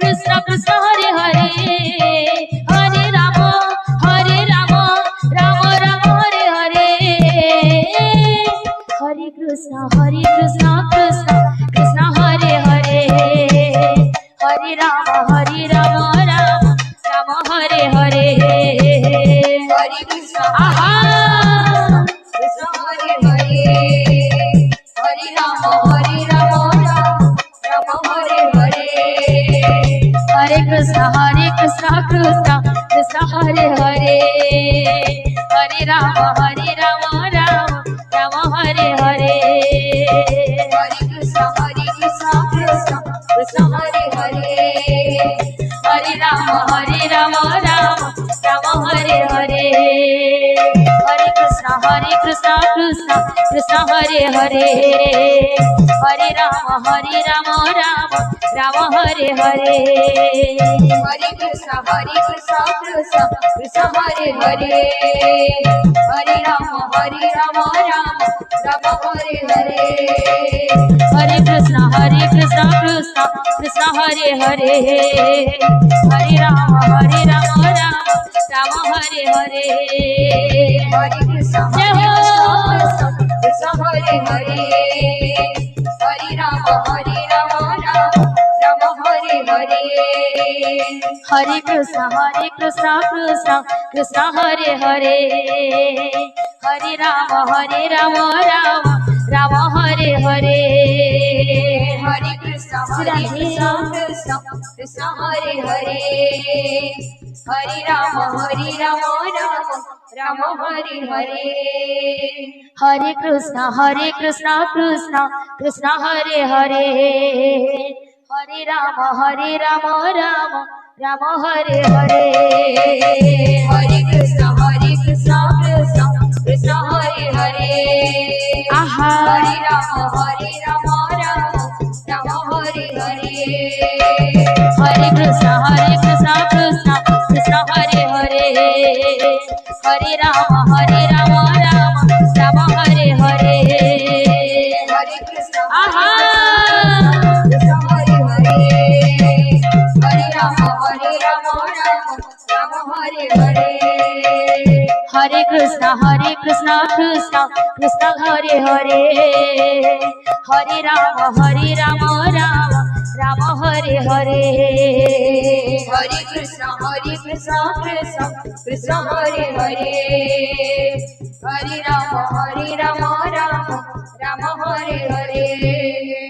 कृष्ण कृष्ण हरे हरे हरे राम राम राम हरे हरे हरे कृष्ण कृष्ण कृष्ण हरे हरे हरे राम राम राम हरे हरे हरे कृष्ण आहा कृष्ण हरे हरे हरे राम राम राम हरे हरे हरे कृष्ण कृष्ण कृष्ण हरे हरे हरे राम राम राम हरे हरे हरे कृष्ण कृष्ण कृष्ण हरे हरे हरे राम राम राम हरे हरे हरे कृष्ण कृष्ण कृष्ण हरे हरे हरे राम राम राम हरे हरे हरे कृष्ण कृष्ण कृष्ण हरे हरे हरे राम राम राम हरे हरे हरे कृष्ण कृष्ण कृष्ण हरे हरे हरे राम राम राम हरे हरे हरे कृष्ण जय हो कृष्ण हरे हरे हरे राम राम हरे हरे हरे कृष्ण कृष्ण कृष्ण हरे हरे हरे राम राम राम हरे हरे हरे कृष्ण कृष्ण कृष्ण हरे हरे हरे राम राम राम हरे हरे हरे कृष्ण कृष्ण कृष्ण हरे हरे हरे राम राम राम हरे हरे हरे कृष्ण कृष्ण कृष्ण हरे हरे आहा हरे राम राम राम हरे हरे हरे कृष्ण कृष्ण कृष्ण हरे हरे हरे राम राम राम हरे हरे हरे कृष्ण आहा कृष्ण हरे हरे हरे राम राम हरे हरे हरे कृष्ण कृष्ण कृष्ण हरे हरे हरे राम राम राम हरे हरे हरे कृष्ण कृष्ण हरे हरे हरे राम राम राम हरे हरे